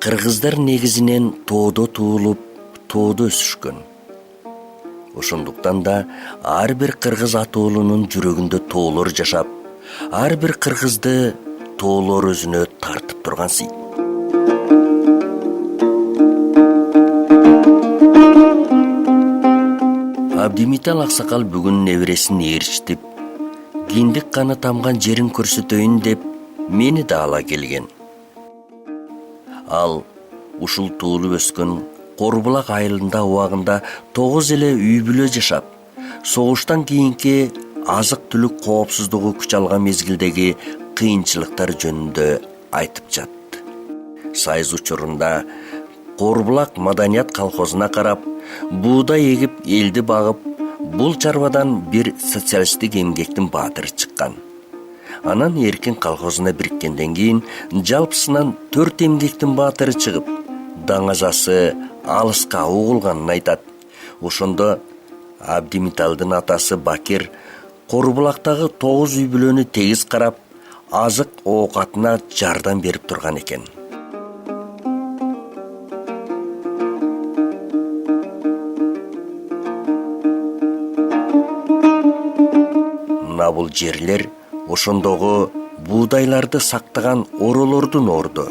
кыргыздар негизинен тоодо туулуп, тоодо өсүшкөн. Ошондуктан да ар бир кыргыз атуулунун жүрөгүндө тоолор жашап, ар бир кыргызды тоолор өзүнө тартып турган сый. Абдимитал Аксакал бүгүн небересин ээрчитип, киндик каны тамган жерин көрсөтөйүн деп мени да ала келген. Ал ушул туулуп өскөн Корбулак айылында убагында 9 эле үй бүлө жашап, согуштан кийинки азык-түлүк коопсуздугу күч алган мезгилдеги кыйынчылыктар жөнүндө айтып жатты. Сайыз учурунда Корбулак маданият колхозуна карап, буудай эгип элди багып, бул чарбадан бир социалисттик эмгектин баатыры чыккан. Анан Эркин колхозуна бириккенден кийин жалпысынан 4 эмгектин баатыры чыгып, даңазасы алыска угулганын айтат. Ошондо Абдимиталдын атасы Бакир Корбулактагы 9 үй бүлөнү тегиз карап, азык оокатына жардам берип турган экен. Мына бул жерлер ошондогу буудайларды сактаган оролордун орду.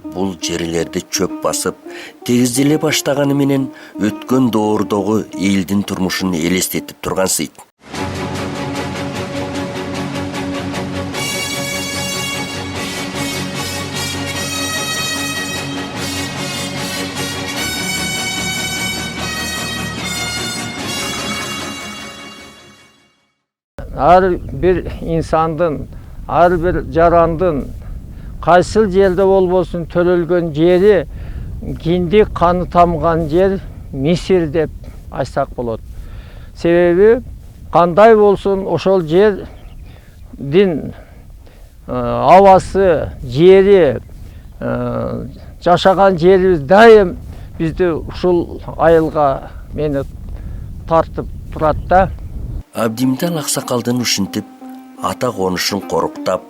Бул жерлерди чөп басып, тегизделе баштаганы менен өткөн доордогу элдин турмушун элестетип турган сый. Ар бир инсандын, ар бир жарандын кайсыл жерде болбосун төрөлгөн жери киндик каны тамган жер Мисир деп айтсак болот. Себеби кандай болсун ошол жердин абасы, жери, жашаган жерибиз дайым бизди ушул айылга мени тартып турат да. Абдимитал Аксакалдын ушинтип ата конушун коруктап,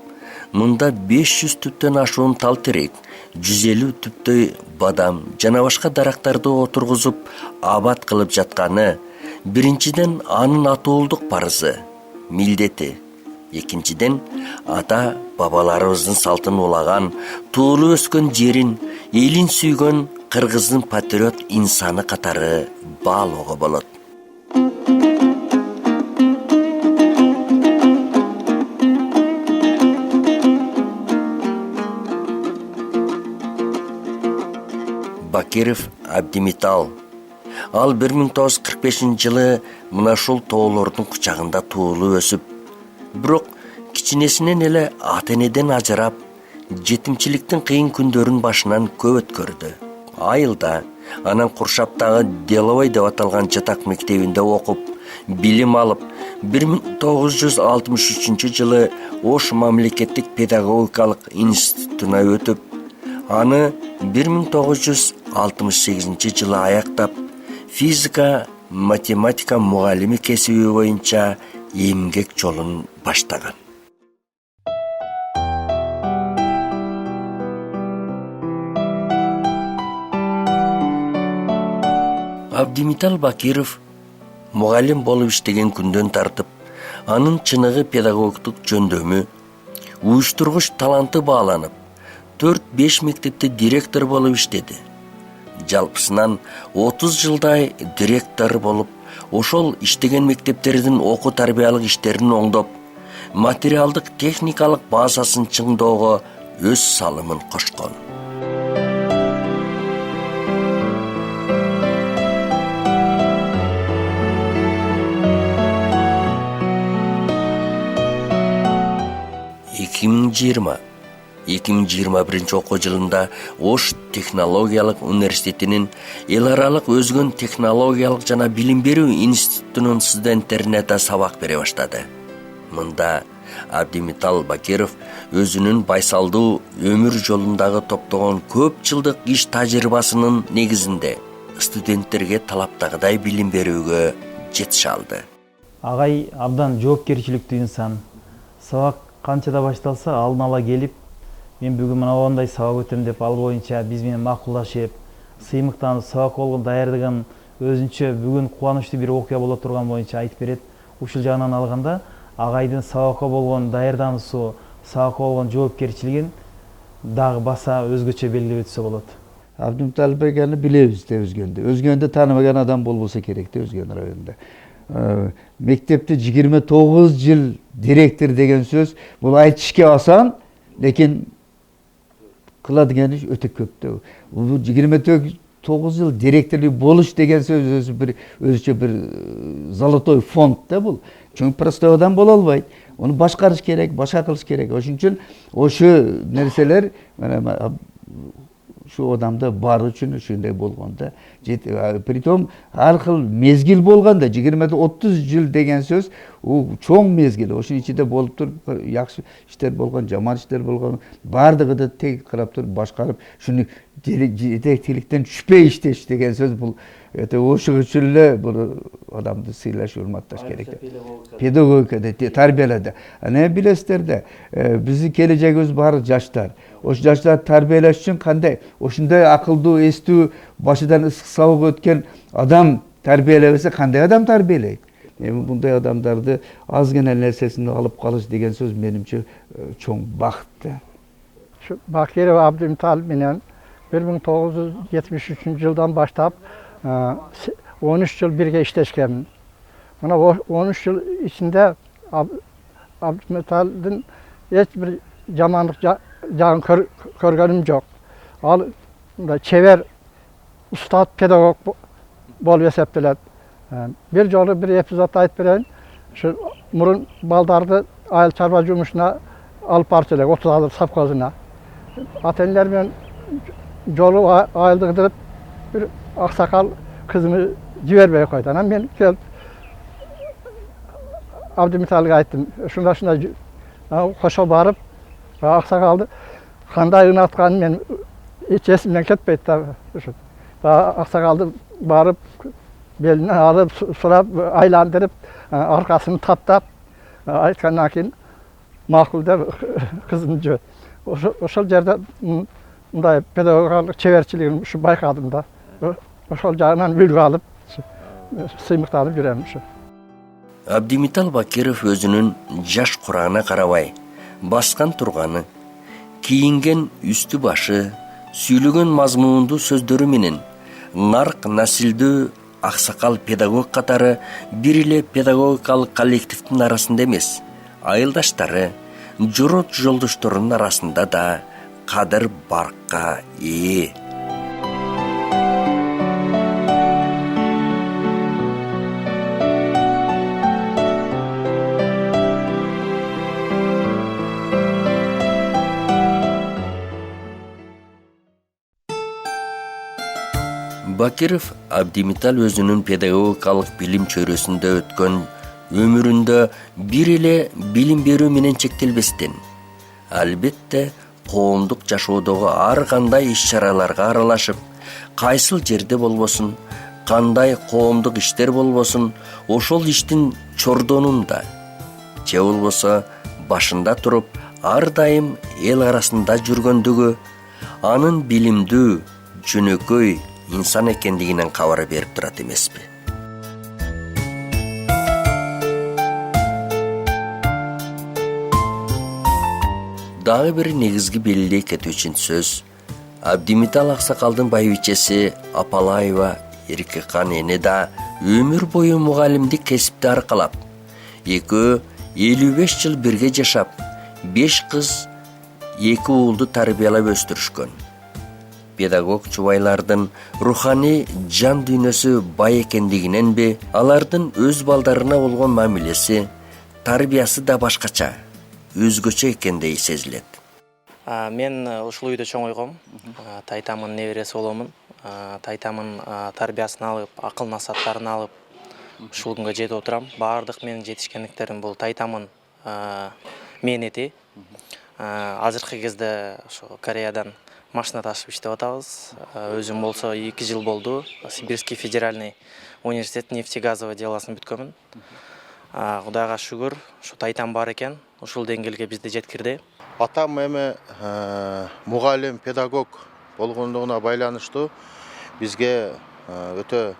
мында 500 түптөн ашуун тал терек, 150 түптөй бадам жана башка дарактарды отургузуп абат кылып жатканы биринчиден анын атуулдук парызы, милдети. Экинчиден ата бабаларыбыздын салтын улаган, туулуп өскөн жерин, элин сүйгөн кыргыздын патриот инсаны катары баалоого болот. Бакиров Абдимитал. Ал 1945-жылы мына ушул тоолордун кучагында туулуп өсүп, бирок кичинесинен эле ата-энеден ажырап, жетимчиликтин кыйын күндөрүн башынан көп өткөрдү. Айылда, анан Куршаптагы Деловой деп аталган жатак мектебинде окуп, билим алып, 1963-жылы Ош мамлекеттик педагогикалык институтуна өтүп, аны 1968-жылы аяктап, физика, математика мугалими кесиби боюнча эмгек жолун баштаган. Абдимитал Бакиров мугалим болуп иштеген күндөн тартып, анын чыныгы педагогдук жөндөмү, уюштургуч таланты бааланып, 4-5 мектепте директор болуп иштеди. Жалпысынан 30 жылдай директор болуп, ошол иштеген мектептердин окуу тарбиялык иштерин оңдоп, материалдык техникалык базасын чыңдоого өз салымын кошкон. (2020) 2021 окуу жылында Ош технологиялык университетинин эл аралык өзгөн технологиялык жана билим берүү институтунун студенттерине да сабак бере баштады. Мында Абдимитал Бакиров өзүнүн байсалдуу өмүр жолундагы топтогон көп жылдык иш тажрыйбасынын негизинде студенттерге талаптагыдай билим берүүгө жетише алды. Агай абдан жоопкерчиликтүү инсан. Сабак канчада башталса алдын ала келип, Мен бүгін мына ондай сабак өтем деп ал боюнча биз менен макулдашып, сыймыктанып сабак болгон даярдыгын өзүнчө бүгүн кубанычтуу бир окуя боло турган боюнча айтып берет. Ушул жагынан алганда агайдын сабакка болгон даярдануусу, сабакка болгон жоопкерчилигин дагы баса өзгөчө белгилеп өтсө болот. Абдымталып экени билебиз да өзгөндө. Өзгөндө тааныбаган адам болбосо керек да өзгөн районунда. Мектепте 29 жыл директор деген сөз бул айтышка асан, лекин кыладыган иш өтө көп да. Бул 29 жыл директорлук болуш деген сөз өзүчө бир золотой фонд да бул. Чоң простой адам боло албайт. Onu башкарыш керек, башка кылыш керек. Ошон үчүн ошо нерселер şu odamda бар үчүн ушундай болгонда. Притом ар кыл мезгил болгонда 20-30 жыл деген сөз у чоң мезгил. Ошон ичинде болуп туруп жакшы иштер болгон, жаман иштер болгон, бардыгы да тег карап туруп башкарып, шуну жетектиликтен түшпөй иштеш деген сөз бул ошол үчүн эле бул адамды сыйлаш, урматташ керек. Педагогикада, тарбиялада. Аны билесиздер да, биздин келечегибиз баары жаштар. Ош жаштар тарбиялаш үчүн кандай? Ошондой акылдуу, эстүү, башыдан ысык сабак өткөн адам тарбиялебесе кандай адам тарбиялайт? Bunday адамдарды аз гана нерсесин алып калыш деген сөз менимче чоң бакыт да. Şu Bakirov Abdümtalip менен 1973 жылдан баштап 13 жыл бирге иштешкенмин. Мына 13 жыл ичинде Abdümtalip'in эч бир жамандык жагын көргөнүм жок. Ал чебер устат педагог болуп эсептелет. Bir жолу bir эпизод айтып берейин. Şu мурун балдарды айыл чарба жумушуна алып барчу элек, 30 алып совхозуна. Ата-энелер менен жолу айылды кыдырып, bir аксакал кызымы жибербей койду. Анан мен келип Abdümtalip'e айттым. Шунда кошо барып, аксакалды кандай ыңатканын мен эч эсимден кетпейт да. Аксакалды барып белине алып, сурап, айландырып, аркасын таптап, айткандан кийин макул деп кызымды жиберди. Ошол жерде мындай педагогикалык чеберчилигин ушу байкадым да. Ошол жагынан үлгү алып, сыймыктанып жүрөм ушу. Абдимитал Бакиров өзүнүн жаш курагына карабай, баскан турганы, кийинген үстү башы, сүйлөгөн мазмундуу сөздөрү менен нарк насилдүү аксакал педагог катары бир эле педагогикалык коллективдин арасында эмес, айылдаштары, жорот жолдошторунун арасында да кадыр баркка ээ. Бакиров Абдимитал өзүнүн педагогикалык билим чөйрөсүндө өткөн өмүрүндө бир эле билим берүү менен чектелбестен, албетте коомдук жашоодогу ар кандай иш-чараларга аралашып, кайсыл жерде болбосун, кандай коомдук иштер болбосун, ошол иштин чордонунда же болбосо башында туруп, ар дайым эл арасында жүргөндүгү анын билимдүү, жөнөкөй инсан экендигинен кабар берип турат эмеспи? Дагы бир негизги белгилей кетүүчү сөз Абдимитал аксакалдын байбичеси Апалаева Эркекан эне да өмүр бою мугалимдик кесипти аркалап, экөө 55 жыл бирге жашап, 5 кыз, 2 уулду тарбиялап өстүрүшкөн. Педагог чубайлардын руханий жан дүйнөсү бай экендигиненби, алардын өз балдарына болгон мамилеси, тарбиясы да башкача, өзгөчө экендей сезилет. Мен ушул үйдө чоңойгом. Тайтамдын небереси боломун. Тайтамдын тарбиясын алып, акыл насааттарын алып, ушул күнгө жетип отурам. Баардык менин жетишкендиктерим бул Тайтамдын мээнети. Азыркы кезде ошо Кореядан машина ташып иштеп атабыз. Өзүм болсо 2 жыл болду. Сибирский федеральный университет нефтегазовый делосын бүткөнмүн. Кудайга шүгүр, ушу Тайтам бар экен, ушул деңгээлге бизди жеткирди. Атам эми мугалим, педагог болгондугуна байланыштуу бизге өтө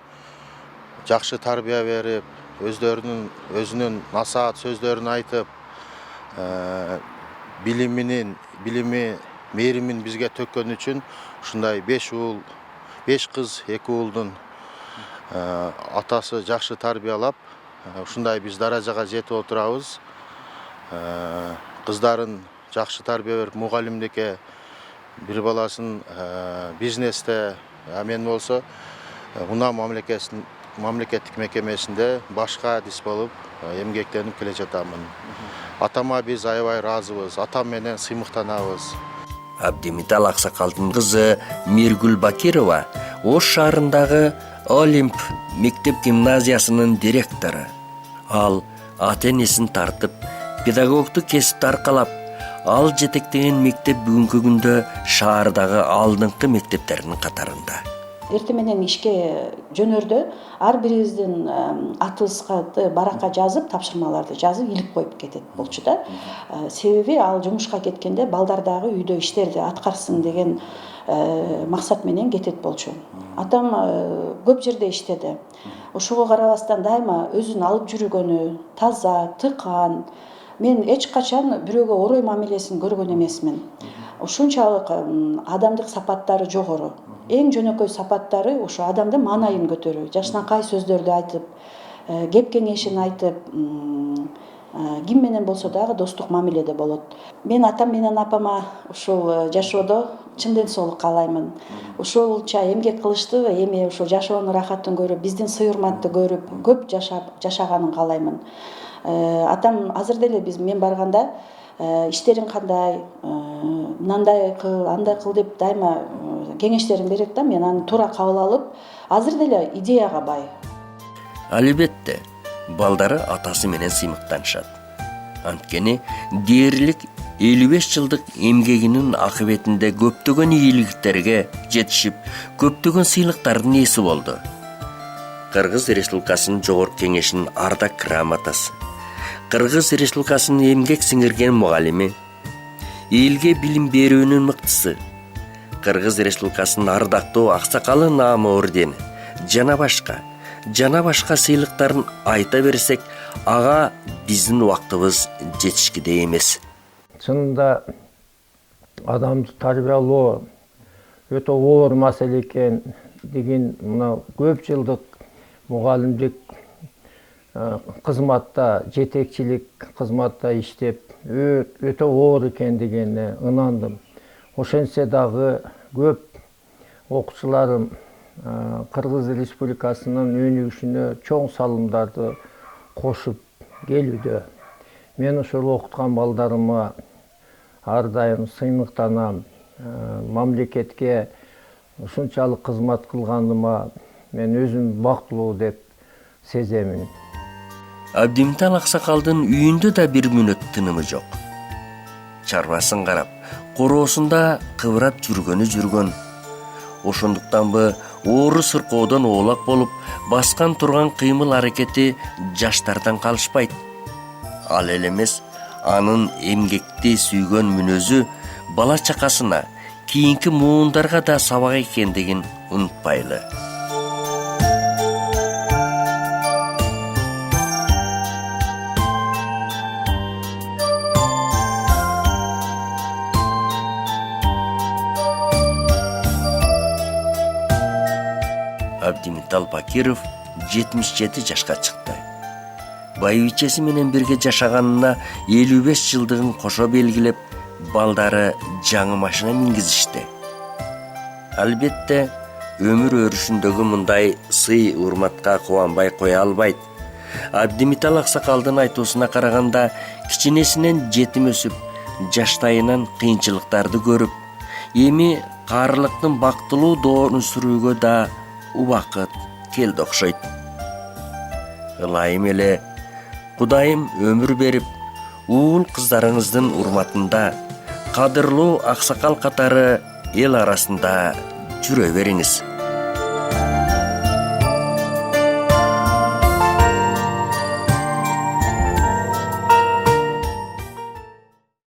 жакшы тарбия берип, өзүнүн насаат сөздөрүн айтып, билими, мээримин бизге төккөн үчүн ушундай 5 уул, 5 кыз, 2 уулдун атасы жакшы тарбиялап, ушундай биз даражага жетип отурабыз. Кыздарын жакшы тарбия берип, мугалимдикке, бир баласын бизнесте, мен болсо Унаа мамлекеттик мекемесинде башка адис болуп эмгектенип келе жатамын. Атама биз аябай ыраазыбыз, атам менен сыймыктанабыз. Абдимитал Аксакалдын кызы Миргүл Бакирова Ош шаарындагы Олимп мектеп гимназиясынын директору. Ал ата-энесин тартып, педагогдук кесипти аркалап, ал жетектеген мектеп бүгүнкү күндө шаардагы алдыңкы мектептердин катарында. Эртең менен ишке жөнөрдө ар бирибиздин атыбызга баракка жазып, тапшырмаларды жазып илип коюп кетет болчу да. Себеби ал жумушка кеткенде балдар дагы үйдө иштерди аткарсын деген максат менен кетет болчу. Атам көп жерде иштеди. Ошого карабастан дайыма өзүн алып жүргөнү, таза, тыкан. Мен эч качан бирөөгө орой мамилесин көргөн эмесмин. Ушунчалык адамдык сапаттары жогору. Эң жөнөкөй сапаттары ошо адамдын маанайын көтөрүү, жашнакай сөздөрдү айтып, кеп кеңешин айтып, ким менен болсо дагы достук мамиледе болот. Мен атам менен апама ушул жашоодо чын ден соолук каалаймын. Ушулча эмгек кылышты, эми ушул жашоонун рахатын көрүп, биздин сый-урматты көрүп, көп жашаганын каалаймын. Атам азыр деле мен барганда иштериң кандай, мындай кыл, андай кыл деп дайыма кеңештерин берет да, мен аны туура кабыл алып, азыр деле идеяга бай. Албетте, балдары атасы менен сыймыктанышат. Анткени дээрлик 55 жылдык эмгегинин акыбетинде көптөгөн ийгиликтерге жетишип, көптөгөн сыйлыктардын ээси болду. Кыргыз Республикасынын Жогорку Кеңешинин ардак грамотасы, Кыргыз Республикасынын эмгек сиңирген мугалими, элге билим берүүнүн мыктысы, Кыргыз Республикасынын ардактуу аксакалы наамы ордени жана башка сыйлыктарын айта берсек, ага биздин убактыбыз жетишкидей эмес. Чынында адамды тарбиялоо өтө оор маселе экен деген мына көп жылдык мугалимдик кызматта, жетекчилик кызматта иштеп өтө оор экендигине ынандым. Ошентсе дагы көп окуучуларым Кыргыз Республикасынын өнүгүшүнө чоң салымдарды кошуп келүүдө. Мен ошол окуткан балдарыма ар дайым сыймыктанам. Мамлекетке ушунчалык кызмат кылганыма мен өзүм бактылуу деп сеземин. Абдимитал Аксакалдын үйүндө да бир мүнөт тынымы жок. Чарбасын карап, короосунда кыбырап жүргөн. Ошондуктанбы оору сыркоодон оолак болуп, баскан турган кыймыл аракети жаштардан калышпайт. Ал эле эмес, анын эмгекти сүйгөн мүнөзү бала чакасына, кийинки муундарга да сабак экендигин унутпайлы. Абдимитал Бакиров 77 жашка чыкты. Байбичеси менен бирге жашаганына 55 жылдыгын кошо белгилеп, балдары жаңы машина мингизишти. Албетте, өмүр өрүшүндөгү мындай сый-урматка кубанбай кое албайт. Абдимитал Аксакалдын айтуусуна караганда, кичинесинен жетим өсүп, жаштайынан кыйынчылыктарды көрүп, эми каарылыктын бактылуу доорун сүрүүгө да убакыт келди окшойт. Ылайым эле Кудайым өмүр берип, уул кыздарыңыздын урматында кадырлуу аксакал катары эл арасында жүрө бериңиз.